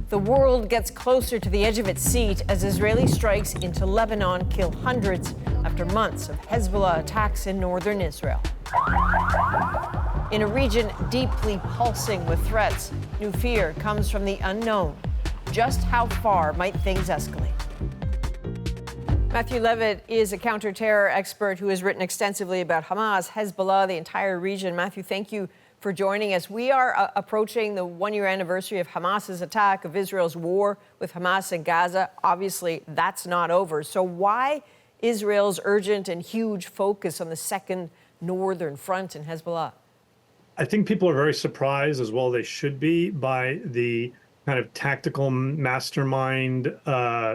The world gets closer to the edge of its seat as Israeli strikes into Lebanon kill hundreds after months of Hezbollah attacks in northern Israel. In a region deeply pulsing with threats, new fear comes from the unknown. Just how far might things escalate? Matthew Levitt is a counter-terror expert who has written extensively about Hamas, Hezbollah, the entire region. Matthew, thank you for joining us. We are approaching the one-year anniversary of Hamas's attack, of Israel's war with Hamas in Gaza. Obviously, that's not over. So why Israel's urgent and huge focus on the second northern front in Hezbollah? I think people are very surprised, as well they should be, by the kind of tactical mastermind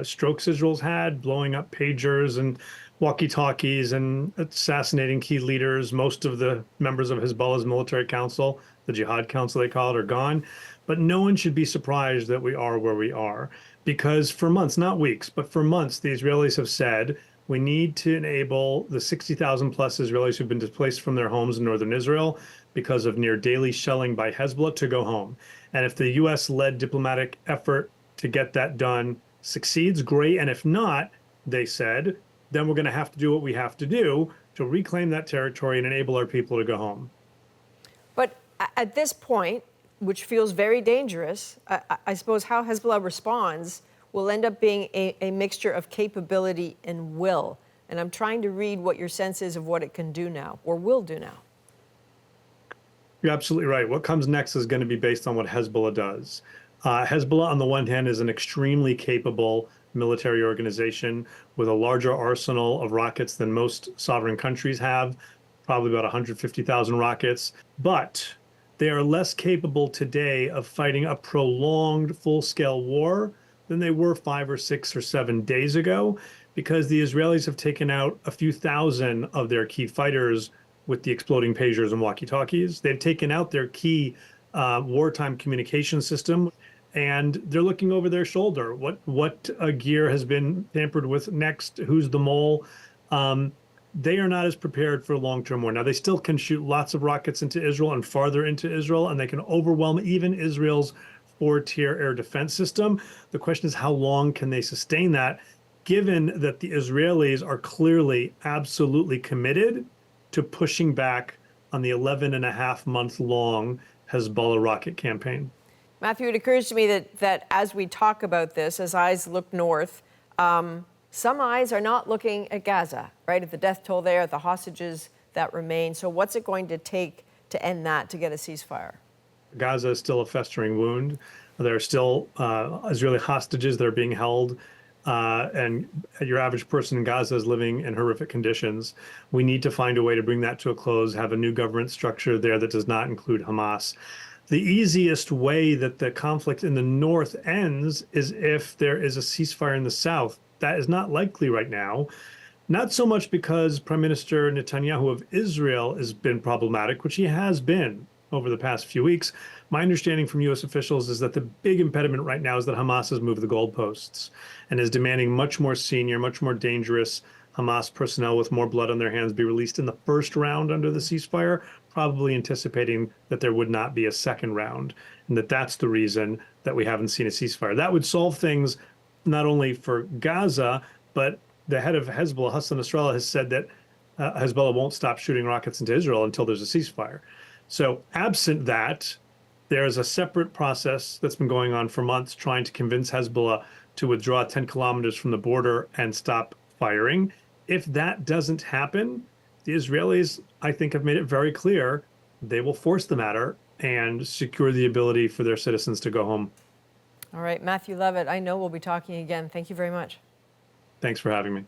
strokes Israel's had, blowing up pagers and walkie-talkies and assassinating key leaders. Most of the members of Hezbollah's military council, the Jihad Council they call it, are gone. But no one should be surprised that we are where we are, because for months, not weeks, but for months, the Israelis have said we need to enable the 60,000 plus Israelis who've been displaced from their homes in northern Israel because of near daily shelling by Hezbollah to go home. And if the U.S.-led diplomatic effort to get that done succeeds, great. And if not, they said, then we're going to have to do what we have to do to reclaim that territory and enable our people to go home. But at this point, which feels very dangerous, I suppose how Hezbollah responds will end up being a mixture of capability and will. And I'm trying to read what your sense is of what it can do now, or will do now. You're absolutely right. What comes next is going to be based on what Hezbollah does. Hezbollah, on the one hand, is an extremely capable military organization with a larger arsenal of rockets than most sovereign countries have, probably about 150,000 rockets. But they are less capable today of fighting a prolonged full-scale war than they were 5 or 6 or 7 days ago, because the Israelis have taken out a few thousand of their key fighters with the exploding pagers and walkie-talkies. They've taken out their key wartime communication system, and they're looking over their shoulder. What gear has been tampered with next? Who's the mole? They are not as prepared for long-term war. Now, they still can shoot lots of rockets into Israel and farther into Israel, and they can overwhelm even Israel's 4-tier air defense system. The question is, how long can they sustain that, given that the Israelis are clearly absolutely committed to pushing back on the 11.5-month-long Hezbollah rocket campaign? Matthew, it occurs to me that as we talk about this, as eyes look north, some eyes are not looking at Gaza, right? At the death toll there, at the hostages that remain. So what's it going to take to end that, to get a ceasefire? Gaza is still a festering wound. There are still Israeli hostages that are being held, and your average person in Gaza is living in horrific conditions. We need to find a way to bring that to a close, have a new government structure there that does not include Hamas. The easiest way that the conflict in the north ends is if there is a ceasefire in the south. That is not likely right now. Not so much because Prime Minister Netanyahu of Israel has been problematic, which he has been over the past few weeks. My understanding from U.S. officials is that the big impediment right now is that Hamas has moved the goalposts and is demanding much more senior, much more dangerous Hamas personnel with more blood on their hands be released in the first round under the ceasefire, probably anticipating that there would not be a second round, and that's the reason that we haven't seen a ceasefire. That would solve things not only for Gaza, but the head of Hezbollah, Hassan Nasrallah, has said that Hezbollah won't stop shooting rockets into Israel until there's a ceasefire. So absent that, there's a separate process that's been going on for months trying to convince Hezbollah to withdraw 10 kilometers from the border and stop firing. If that doesn't happen, the Israelis, I think, have made it very clear they will force the matter and secure the ability for their citizens to go home. All right, Matthew Levitt, I know we'll be talking again. Thank you very much. Thanks for having me.